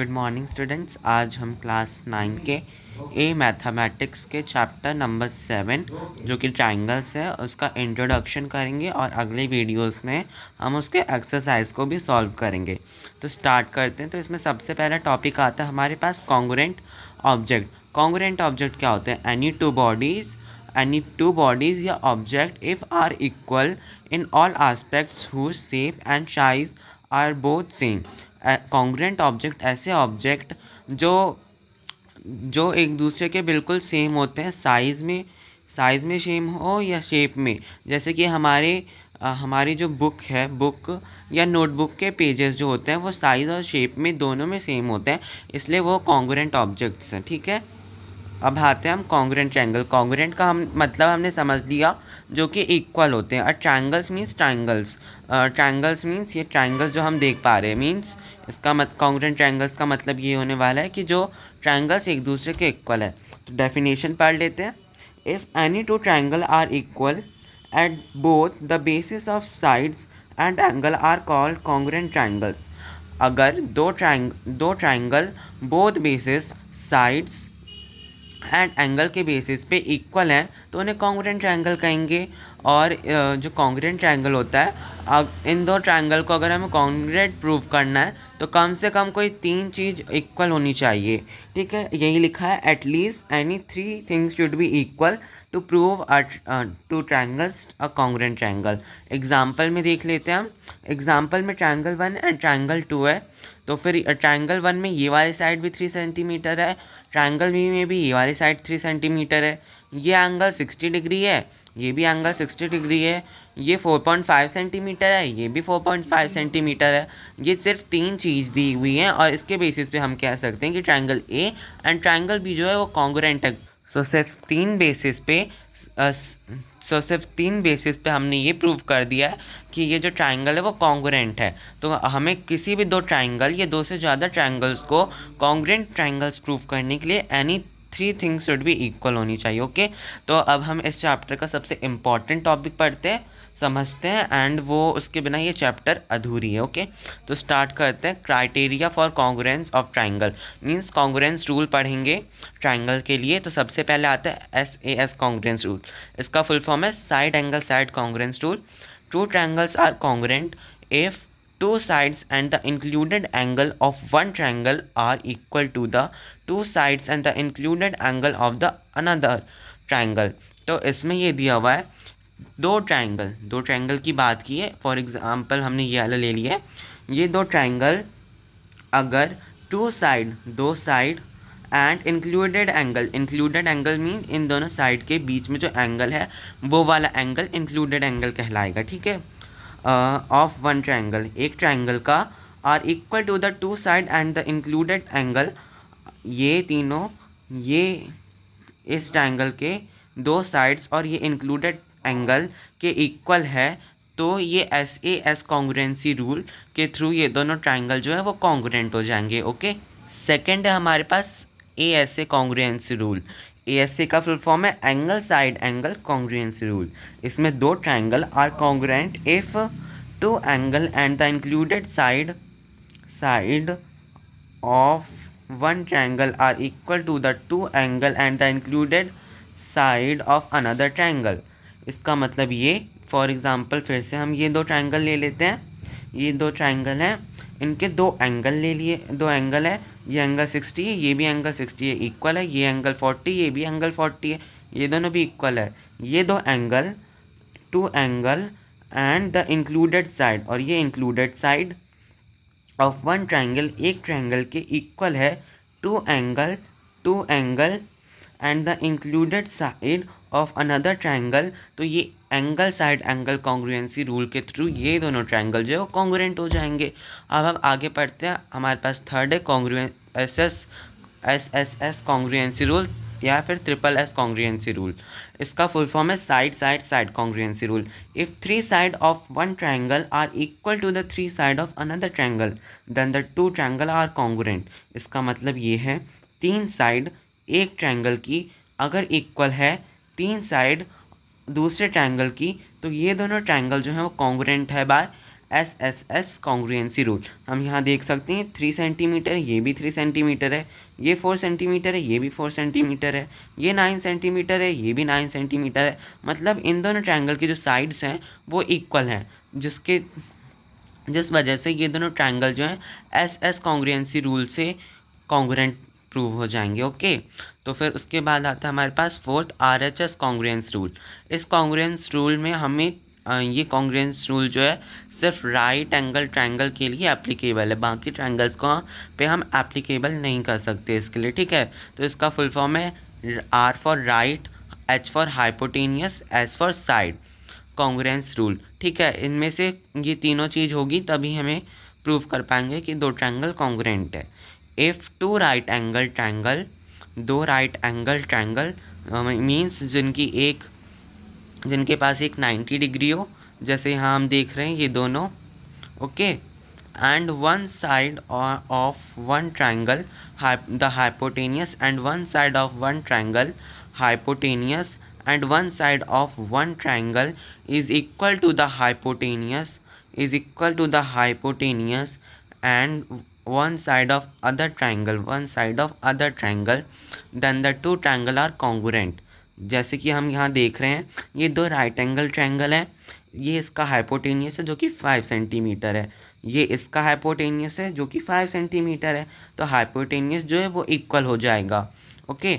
Good morning students. आज हम class 9 के ए मैथमेटिक्स के चैप्टर नंबर 7 जो कि ट्राइंगल्स है उसका इंट्रोडक्शन करेंगे और अगले वीडियोस में हम उसके एक्सरसाइज को भी सॉल्व करेंगे। तो स्टार्ट करते हैं। तो इसमें सबसे पहला टॉपिक आता है हमारे पास कॉन्ग्रुएंट ऑब्जेक्ट। कॉन्ग्रुएंट ऑब्जेक्ट क्या होते हैं? एनी टू बॉडीज या object if are equal in all aspects whose shape and size are both same. Congruent object ऐसे ऑब्जेक्ट जो जो एक दूसरे के बिल्कुल सेम होते हैं, साइज़ में सेम हो या शेप में। जैसे कि हमारी जो बुक या नोटबुक के पेजेस जो होते हैं वो साइज़ और शेप में दोनों में सेम होते हैं, इसलिए वो कॉन्ग्रुएंट ऑब्जेक्ट्स हैं। ठीक है, अब आते हैं हम कॉन्ग्रुएंट ट्रायंगल। कॉन्ग्रुएंट का हम मतलब हमने समझ लिया, जो कि इक्वल होते हैं। और ट्रायंगल्स मीन्स ट्रायंगल्स मीन्स ये ट्रायंगल्स जो हम देख पा रहे हैं मीन्स इसका कॉन्ग्रुएंट ट्रायंगल्स का मतलब ये होने वाला है कि जो ट्रायंगल्स एक दूसरे के इक्वल है। तो डेफिनेशन पढ़ लेते हैं। If any two triangle are equal at both the basis of sides and angle are called congruent triangles. अगर दो triangle both basis, sides and angle के बेसिस पे इक्वल हैं तो उन्हें कॉन्ग्रुएंट ट्रायंगल कहेंगे। और जो कॉन्ग्रुएंट ट्रायंगल होता है, अब इन दो ट्रायंगल को अगर हमें कॉन्ग्रुएंट प्रूव करना है तो कम से कम कोई 3 चीज़ इक्वल होनी चाहिए। ठीक है, यही लिखा है, at least any 3 things should be equal to prove two triangles a congruent triangle. Example में देख लेते हैं हम। एग्जाम्पल में ट्रायंगल 1 एंड ट्रायंगल 2 है, तो फिर ट्रायंगल 1 में ये वाली साइड भी 3 सेंटीमीटर है, ट्रायंगल बी में भी ये वाली साइड 3 सेंटीमीटर है, ये एंगल 60 डिग्री है, ये भी एंगल 60 डिग्री है, ये 4.5 सेंटीमीटर है, ये भी 4.5 सेंटीमीटर है। ये सिर्फ 3 चीज़ दी हुई हैं और इसके बेसिस पे हम कह सकते हैं कि triangle A and triangle B जो है वो कॉन्ग्रुएंट है। सिर्फ तीन बेसिस पे हमने ये प्रूव कर दिया है कि ये जो ट्रायंगल है वो कॉन्ग्रुएंट है। तो हमें किसी भी दो ट्रायंगल या दो से ज़्यादा ट्रायंगल्स को कॉन्ग्रुएंट ट्रायंगल्स प्रूव करने के लिए any 3 things should be equal होनी चाहिए। ओके, तो अब हम इस चैप्टर का सबसे इम्पॉर्टेंट टॉपिक पढ़ते हैं, समझते हैं, एंड वो उसके बिना ये चैप्टर अधूरी है। ओके, तो स्टार्ट करते हैं। Criteria for congruence of triangle means congruence rule पढ़ेंगे ट्रायंगल के लिए। तो सबसे पहले आता है SAS कॉन्ग्रुएंस रूल। इसका फुल फॉर्म है side angle side congruence rule. Two triangles are congruent if two sides and the included angle of one triangle are equal to the two sides and the included angle of the another triangle। तो इसमें ये दिया हुआ है दो triangle की बात की है। फॉर एग्जांपल हमने ये वाला ले लिया है, ये दो ट्रायंगल अगर दो side and included angle mean in दोनों साइड के बीच में जो एंगल है वो वाला एंगल इंक्लूडेड एंगल कहलाएगा। ठीक है, ऑफ वन ट्रायंगल, एक ट्रायंगल का, are equal to the two side and the included angle, ये तीनों, ये इस ट्रायंगल के दो साइड्स और ये इंक्लूडेड एंगल के इक्वल है, तो ये SAS कॉन्ग्रुएंसी रूल के थ्रू ये दोनों ट्रायंगल जो है वो कॉन्ग्रुएंट हो जाएंगे। ओके, सेकंड है हमारे पास ASA कॉन्ग्रुएंसी रूल। ASA का फुल फॉर्म है angle side angle congruency rule. इसमें दो triangle are congruent if two angle and the included side of one triangle are equal to the two angle and the included side of another triangle. इसका मतलब ये, for example फिर से हम ये दो ट्रायंगल ले लेते हैं। ये दो ट्रायंगल हैं, इनके दो एंगल ले लिए, दो एंगल है, ये एंगल 60 है, ये भी एंगल 60 है, इक्वल है, ये एंगल 40, ये भी एंगल 40 है, ये दोनों भी इक्वल है। ये दो angle, two angle and the included side, और ये included side of one triangle, एक ट्रायंगल के इक्वल है। Two angle and the included side of another triangle, तो ये angle side angle congruency rule के थ्रू ये दोनों ट्रायंगल जो है वो कॉन्ग्रुएंट हो जाएंगे। अब हम आगे पढ़ते हैं। हमारे पास थर्ड है SSS कॉन्ग्रुएंसी रूल या फिर SSS कॉन्ग्रुएंसी रूल। इसका फुल फॉर्म है side side side congruency rule. If 3 side of one triangle are equal to the 3 side of another triangle then the two triangle are congruent. इसका मतलब ये है, 3 side एक triangle की अगर equal है 3 साइड दूसरे ट्रायंगल की, तो ये दोनों ट्रायंगल जो है वो कॉन्ग्रुएंट है बाय SSS कॉन्ग्रुएंसी रूल। हम यहाँ देख सकते हैं 3 सेंटीमीटर, ये भी 3 सेंटीमीटर है, ये 4 सेंटीमीटर है, ये भी 4 सेंटीमीटर है, ये 9 सेंटीमीटर है, ये भी 9 सेंटीमीटर है। मतलब इन दोनों ट्रायंगल की जो साइड्स हैं वो इक्वल हैं, जिस वजह से ये दोनों ट्रायंगल जो हैं SS कॉन्ग्रुएंसी रूल से कॉन्ग्रुएंट प्रूव हो जाएंगे। ओके, तो फिर उसके बाद आता है हमारे पास फोर्थ RHS कॉन्ग्रुएंस रूल। इस कॉन्ग्रुएंस रूल में हमें ये कॉन्ग्रुएंस रूल जो है सिर्फ राइट एंगल ट्रायंगल के लिए एप्लीकेबल है, बाकी ट्रायंगल्स को पे हम एप्लीकेबल नहीं कर सकते इसके लिए। ठीक है, तो इसका फुल फॉर्म है R for right, H for hypotenuse, S for side congruence rule. ठीक है, इनमें से ये तीनों चीज़ होगी तभी हमें प्रूव कर पाएंगे कि दो ट्रायंगल कॉन्ग्रुएंट है। If two right angle triangle, दो राइट एंगल ट्रायंगल मीन्स जिनके पास एक 90 डिग्री हो, जैसे यहाँ हम देख रहे हैं ये दोनों। Okay, and one side of one triangle the hypotenuse and one side of one triangle hypotenuse and one side of one triangle is equal to the hypotenuse and one side of other triangle, then the two triangle are congruent। जैसे कि हम यहाँ देख रहे हैं ये दो right angle triangle है, ये इसका हाइपोटेनियस है जो कि 5 सेंटीमीटर है, ये इसका हाइपोटेनियस है जो कि 5 सेंटीमीटर है, तो हाइपोटेनियस जो है वो इक्वल हो जाएगा। ओके,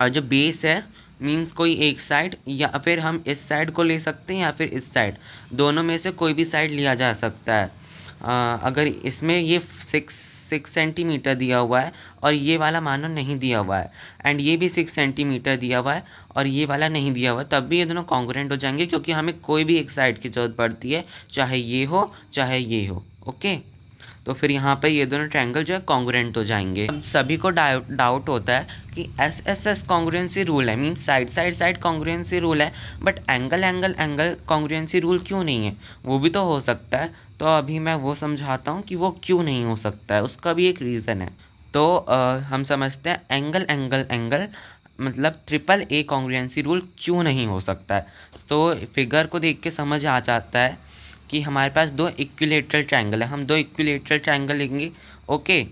और जो बेस है मीन्स कोई एक साइड, या फिर हम इस साइड को ले सकते हैं या फिर इस साइड, दोनों में से कोई भी साइड लिया जा सकता है। अगर इसमें ये 6 सेंटीमीटर दिया हुआ है और ये वाला मानो नहीं दिया हुआ है, एंड ये भी 6 सेंटीमीटर दिया हुआ है और ये वाला नहीं दिया हुआ है, तब भी ये दोनों कॉन्ग्रुएंट हो जाएंगे, क्योंकि हमें कोई भी एक साइड की ज़रूरत पड़ती है, चाहे ये हो चाहे ये हो। ओके, तो फिर यहाँ पे ये दोनों ट्रायंगल जो है कॉन्ग्रुएंट हो जाएंगे। अब सभी को डाउट होता है कि SSS कॉन्ग्रुएंसी रूल है, मीन्स साइड कॉन्ग्रुएंसी रूल है, बट एंगल कॉन्ग्रुएंसी रूल क्यों नहीं है? वो भी तो हो सकता है, तो अभी मैं वो समझाता हूँ कि वो क्यों नहीं हो सकता है, उसका भी एक रीज़न है। तो हम समझते हैं एंगल मतलब AAA कॉन्ग्रुएंसी रूल क्यों नहीं हो सकता है। तो फिगर को देख के समझ आ जाता है कि हमारे पास दो इक्विलेटरल ट्रायंगल है, हम दो इक्विलेटरल ट्रायंगल लेंगे। ओके,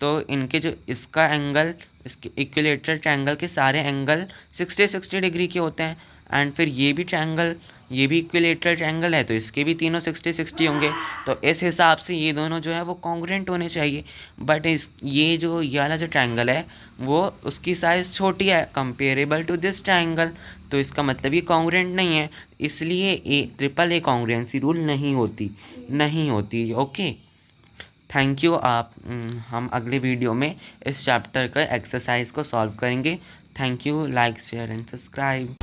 तो इनके जो इसका एंगल, इसके इक्विलेटरल ट्रायंगल के सारे एंगल 60 डिग्री के होते हैं, एंड फिर ये भी ट्रायंगल, ये भी इक्विलेटरल ट्रायंगल है तो इसके भी तीनों 60 होंगे, तो इस हिसाब से ये दोनों जो है वो कॉन्ग्रुएंट होने चाहिए। बट ये वाला जो ट्रायंगल है वो उसकी साइज़ छोटी है कंपेरेबल टू दिस ट्रायंगल, तो इसका मतलब ये कॉन्ग्रुएंट नहीं है, इसलिए AAA कॉन्ग्रुएंसी रूल नहीं होती। Okay, thank you. हम अगले वीडियो में इस चैप्टर का एक्सरसाइज को सॉल्व करेंगे। Thank you, like share and subscribe.